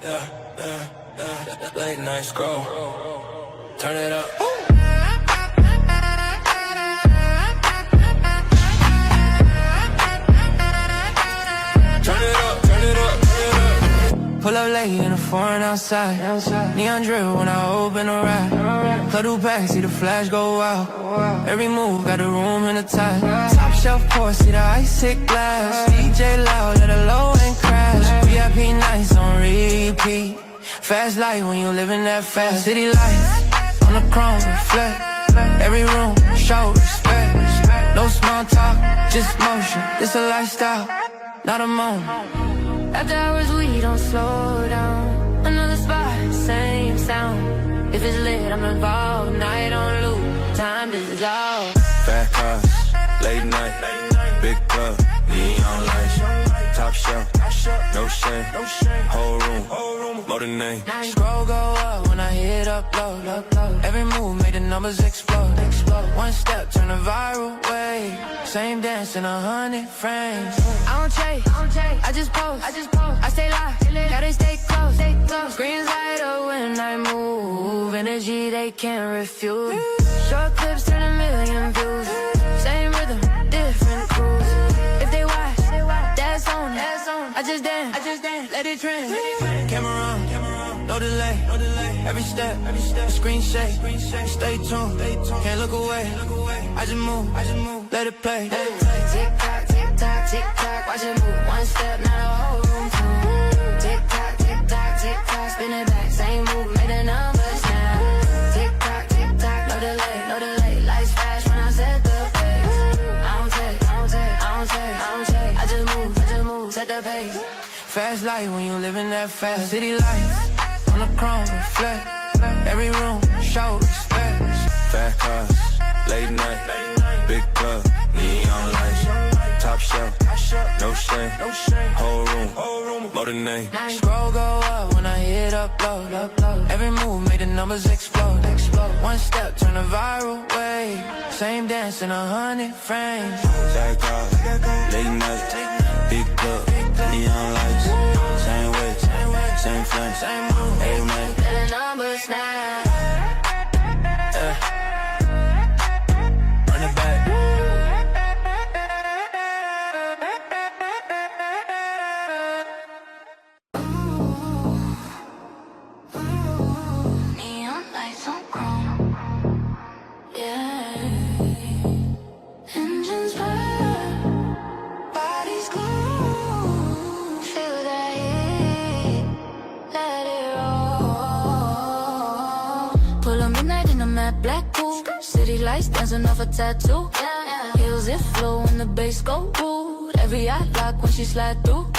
Late night scroll. Turn it up. Turn it up, turn it up, turn it up. Pull up late in the foreign outside. Neon drip when I open the ride. Club do back, see the flash go out. Every move got a room in the tide. Top shelf pour, see the ice hit glass. DJ loud, let a low end crash. VIP nights on repeat. Fast life when you living that fast. City lights on the chrome reflect. Every room show respect. No small talk, just motion. It's a lifestyle, not a moment. After hours we don't slow down. Another spot, same sound. If it's lit, I'm involved. Night on loop, time dissolve. Fast cars, late night, big club, neon lights. Top shelf, no shame, whole room, more than name. Scroll go up when I hit upload. Every move made the numbers explode. One step turn a viral wave. Same dance in 100 frames. I don't chase, I just post. I stay live, gotta stay close. Screens light up when I move. Energy they can't refuse. Short clips turn 1,000,000 views. Same rhythm, different crews. If they watch, that's on. I just dance, let it trend. Camera on, no delay. Every step, screen shake. Stay tuned, can't look away. I just move, let it play. Tick tock, tick tock, tick tock, watch it move. One step, now the whole room too. Tick tock, tick tock, tick tock, spin it back, same move, made the numbers snap. Tick tock, no delay. Lights flash when I set the pace. I don't take. I just move, set the pace. Fast life when you living that fast. City lights on the chrome reflect. Every room show respect. Fast cars, late night, big club, neon lights. Top shelf, no shame, whole room, more than name. Scroll go up when I hit upload. Every move made the numbers explode. One step turn a viral wave. Same dance in 100 frames. Fast cars, late night, big club, neon lights. Same way, same flame, Same move, amen. let the numbers snap. Run it back. Neon lights on chrome, yeah. Engines burn, bodies glow. Feel that heat, let it roll. Pull up midnight in a matte black coupe. City lights dancing off a tattoo. Heels it flow when the bass go rude. Every eye lock when she slide through.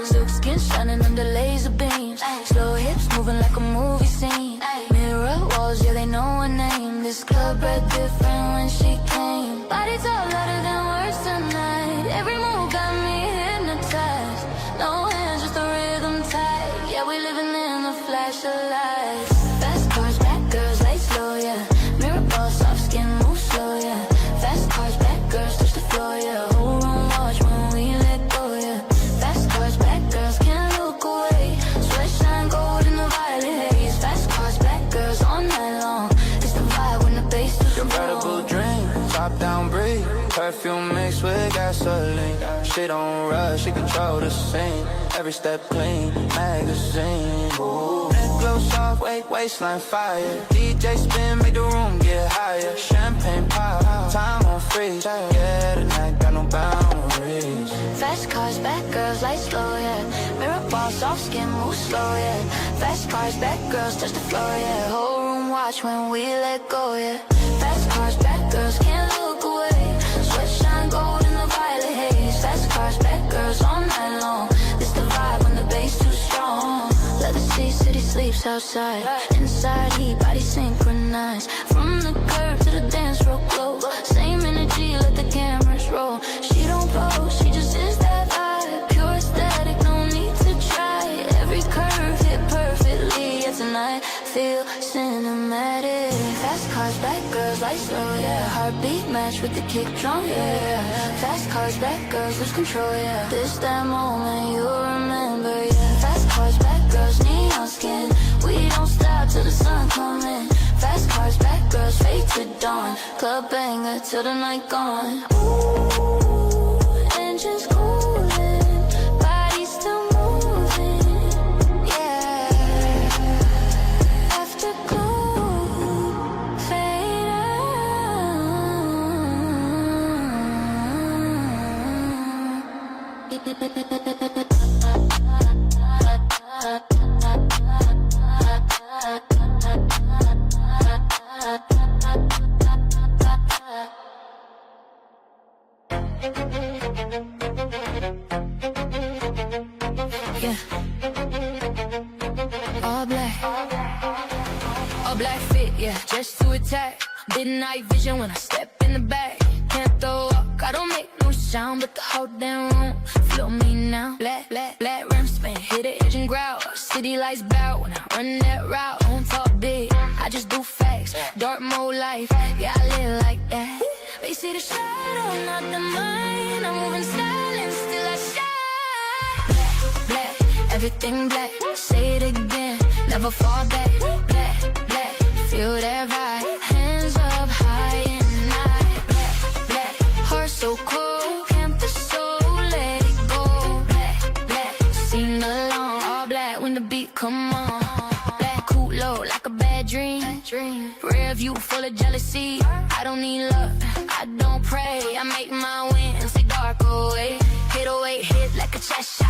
Silk skin shining under laser beams. Slow hips moving like a movie scene. Mirror walls, yeah, they know her name. This club read different when she came. Body talk louder than words tonight. Every move got me hypnotized. No hands, just a rhythm tight. Yeah, we living in the flash of lights. Fast cars, back girls, lights slow, yeah. Mirror ball, soft skin, move slow, yeah. Fast cars, back girls, touch the floor, yeah. Whole room watch when we let go, yeah. Fast cars, back girls, can't look away. Sweat shine gold in the violet haze. Fast cars, back girls, all night long. It's the vibe when the bass is Convertible dream, top down breathe. Perfume mixed with gasoline. She don't rush, she control the scene. Every step clean, magazine. Ooh. Neck glow soft, waistline fire. DJ spin, make the room get higher. Champagne pop, time on freeze. Yeah, the night got no boundaries. Fast cars, back girls, lights slow, yeah. Mirror ball, soft skin, move slow, yeah. Fast cars, back girls, touch the floor, yeah. Whole room watch when we let go, yeah. Fast cars, back girls, can't look away. Sweat shine gold in the violet haze. Fast cars, back girls, all night long. This the vibe when the bass too strong. Let the city sleeps outside. Inside heat, body synchronized. From the curb to the dance floor close. Same energy, let the cameras roll. She don't pose, she just is that vibe. Pure aesthetic, no need to try. Every curve hit perfectly. Yeah, tonight feel cinematic. Fast cars, back girls, lights slow, yeah. Heartbeat match with the kick drum, yeah. Fast cars, back girls, lose control, yeah. This that moment you remember, yeah. Fast cars, back girls, neon Club banger till the night gone. Ooh, engines cooling, body still moving. Yeah. Afterglow, fade Yeah. All black fit, yeah, just to attack. Midnight vision when I step in the back. Can't throw up, I don't make no sound, but the whole damn room feel me now. Black rim spin, hit the engine growl. City lights bout when I run that route. Don't talk big, I just do facts. Dark mode life, yeah, I live like that. They see the shadow, not the mind. I'm moving silent, still I shine. Black, everything black. Say it again, never fall back. Black, feel that vibe. Hands up high in the night. Black, heart so cold, can't the soul let it go. Black, sing along. All black when the beat come on. Black, cool low like a bad dream. Rear view full of jealousy. I don't need love, I don't pray. I make my wins see dark away. 808 hit like a chest shot.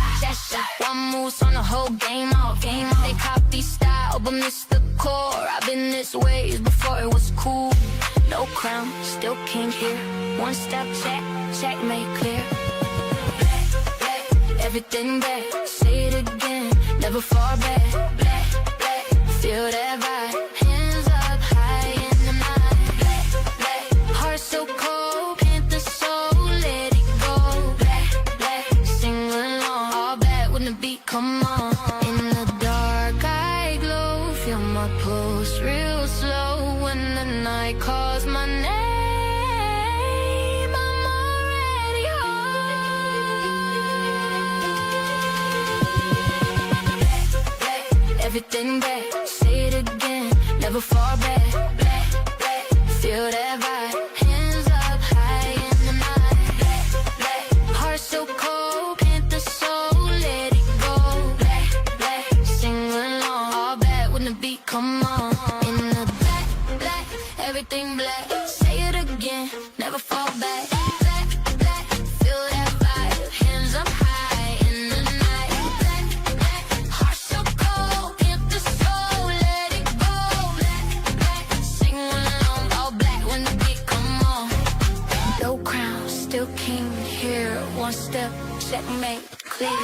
One move's on the whole game off. They copy style, but miss the core. I've been this way before it was cool. No crown, still king here. One step checkmate clear. Black, everything black. Say it again, never fall back. Black, feel that vibe. Hands up high in the night. Black, heart so cold, can't the soul let it go. Black, sing along. All black when the beat come on. In the dark I glow, feel my pulse real slow. When the night calls my name, I'm already home. Black, everything black. Say it again, never fall back. Black, feel that vibe. Hands up high in the night. Black, heart so cold, can't the soul let it go. Black, sing along. All black when the beat come on. In the black, everything black. Say it again, never fall back. Black, feel that vibe. Hands up high in the night. Black, heart so cold, can't the soul let it go. Black, sing along. All black when the beat come on. No crown, still king here. One step, checkmate, clear.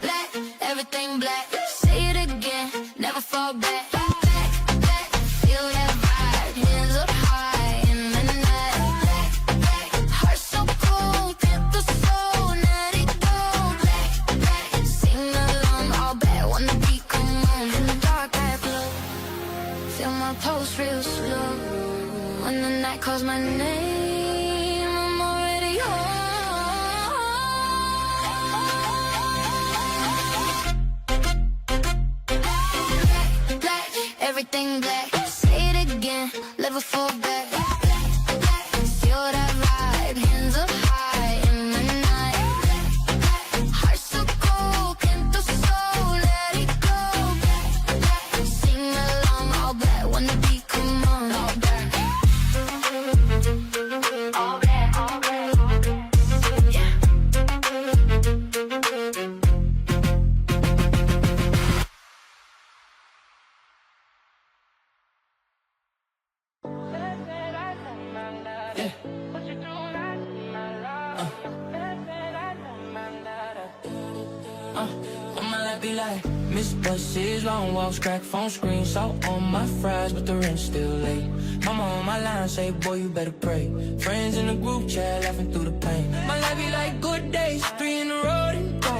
Black, everything black. Say it again, never fall back. Black, feel that vibe. Hands up high in the night. Black, heart so cold, can't the soul let it go. Black, sing along. All black when the beat come on. In the dark I glow, feel my pulse real slow. When the night calls my name, I'm already home. Black, everything black. Say it again, never fall back. Feel that vibe, hands up high in the night. Heart so cold, can't the soul let it go. Sing along, all black when the beat come on. All black, all black, all black, all black. Yeah. On my lap be like Miss buses, long walks, crack phone screen. Salt on my fries, but the rent's still late. Mama on my line say, boy, you better pray. Friends in the group chat laughing through the pain. My life be like good days, 3 in a row and go.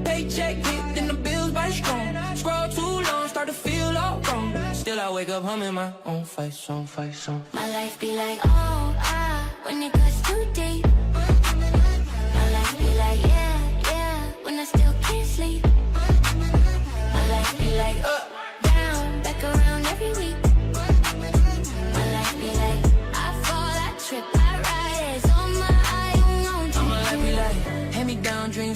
Paycheck hit, then the bills by strong. Scroll too long, start to feel all wrong. Still I wake up humming my own fight song. My life be like, oh, when it cuts too deep. My life be like, yeah, when I still can't sleep. My life be like, up, down, back around every week. My life be like, I fall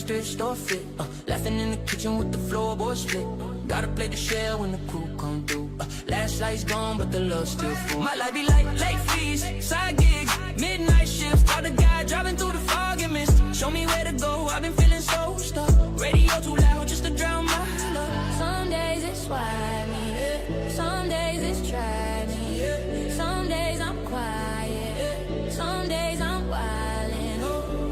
thrift store fit. Laughing in the kitchen with the floorboard split. Gotta play the shell when the crew come through. Last light's gone, but the love's still full. My life be like late fees, side gigs, midnight shifts. Call the guy driving through the fog and mist. Show me where to go, I've been feeling so stuck. Radio too loud just to drown my love. Some days it's why me, some days it's try me. Some days I'm quiet, some days I'm wildin'.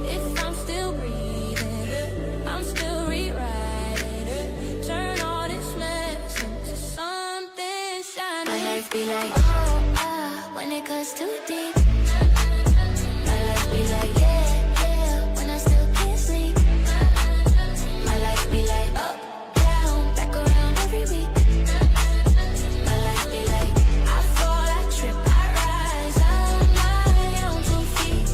If I'm still breathing, I'm still rewriting. Turn all this mess into something shining. My life be like, oh, when it cuts too deep. My life be like, yeah, when I still can't sleep. My life be like, up, down, back around every week. My life be like, I fall, I trip, I rise, I'm my own 2 feet.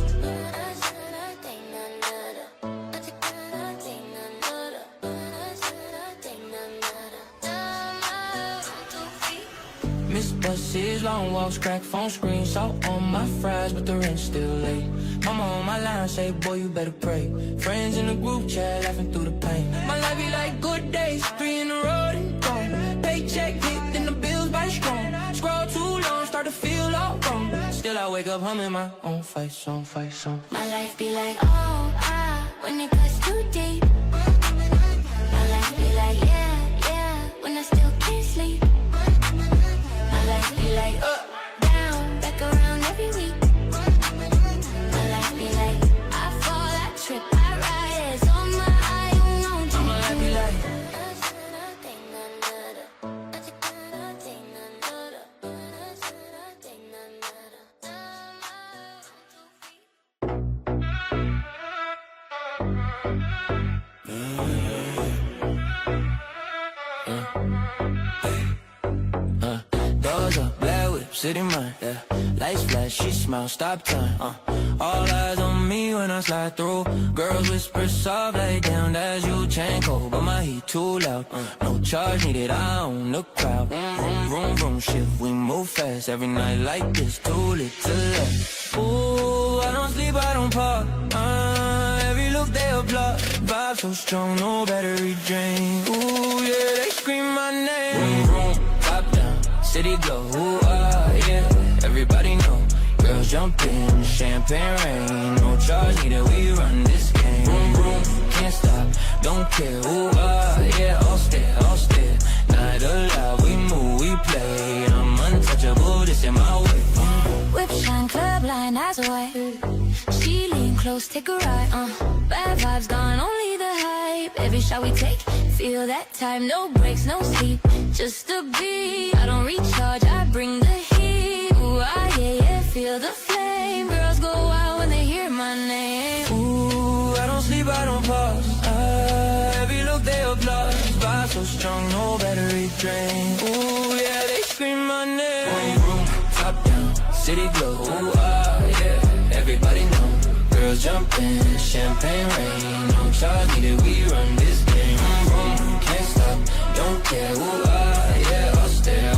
Miss buses, long walks, crack phone screens. Salt on my fries, but the rent's still late. Mama on my line say, boy, you better pray. Friends in the group chat laughing through the pain. My life be like good days, 3 in the road and gone. Paycheck hit, then the bills bite strong. Scroll too long, start to feel all wrong. Still I wake up humming my own fight song, fight song. My life be like, oh, when it cuts too deep. My life be like, yeah, when I still can't sleep. My life be like, up, down, back around every week. My life be like, I fall, I trip, I rise on my own. My life be like, doors up, black whip, city mine, yeah. Lights flash, she smile, stop time, all eyes on me when I slide through. Girls whisper soft, lay down, that's you, chain cold, but my heat too loud. No charge needed, I own the crowd. Vroom, vroom, shift, we move fast. Every night like this, too lit to last. Ooh, I don't sleep, I don't pause. Every look they applaud. Vibe so strong, no battery drain. Ooh, yeah, they scream my name. Vroom, vroom, top down, city glow. Ooh, yeah, everybody know. Girls jump in, champagne rain. No charge needed, we run this game. Vroom, vroom, can't stop, don't care. Ooh, yeah, all stare. Night alive, we move, we play. I'm untouchable, this in my way. Whip shine, club line, eyes away. She lean close, take a ride, Bad vibes gone, only the hype. Every shot we take, feel that time. No breaks, no sleep, just a beat. I don't recharge, I bring the heat. Ooh, yeah, feel the flame. Girls go wild when they hear my name. Ooh, I don't sleep, I don't pause. Every look they applaud. Vibe so strong, no battery drain. Ooh, yeah, they scream my name. Room, room, top down, city glow. Ooh, yeah, everybody know. Girls jump in, champagne rain. No charge needed, we run this game. Can't stop, don't care. Ooh, yeah, all stare.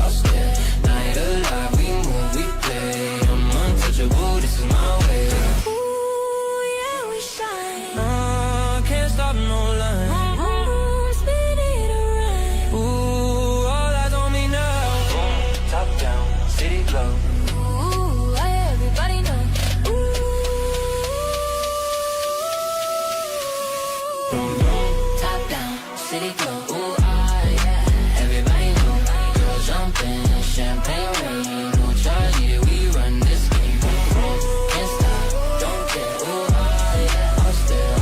Night alive, we move, we play. I'm untouchable, this is my way. Ooh, yeah, we shine. Can't stop, no line. Spin it around. Ooh, all eyes on me now. Top down, city glow. Ooh, everybody know. Top down, city glow. Ooh, yeah, everybody know. Girls jumping, champagne rain. No charge needed, we run this game. Can't stop, don't care. Ooh, yeah, all stare.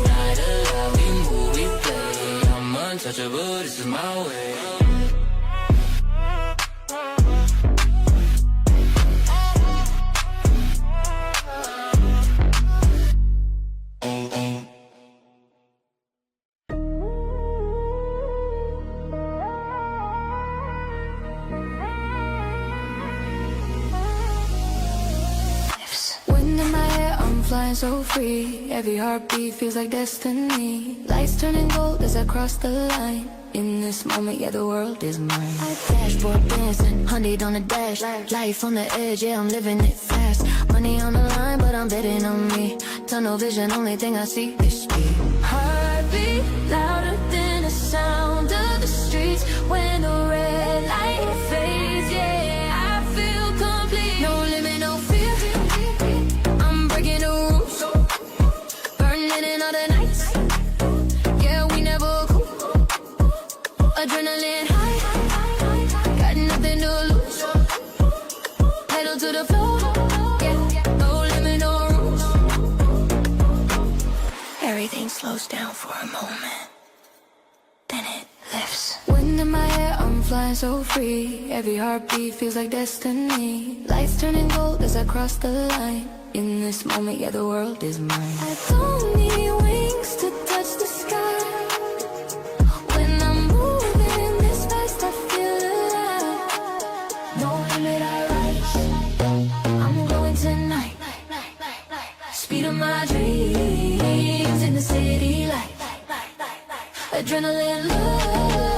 Night alive, we move, we play. I'm untouchable, this is my way. Wind in my hair, I'm flying so free. Every heartbeat feels like destiny. Lights turning gold as I cross the line. In this moment, yeah, the world is mine. I dashboard dancing, 100 on the dash. Life on the edge, yeah, I'm living it fast. Money on the line, but I'm betting on me. Tunnel vision, only thing I see is speed. louder than the sound of the streets. When the red light fades, yeah, I feel complete. No limit, no fear. I'm breaking the rules, burning in all the nights. Yeah, we never cool. Adrenaline high, got nothing to lose. Pedal to the floor, yeah, no limit, no rules. Everything slows down for a moment, then it lifts. Wind in my hair, I'm flying so free. Every heartbeat feels like destiny. Lights turning gold as I cross the line. In this moment, yeah, the world is mine. I don't need wings to touch the sky. When I'm moving this fast, I feel alive. No limit, I rise. I'm going tonight. Speed of my dreams in the city light. Adrenaline love.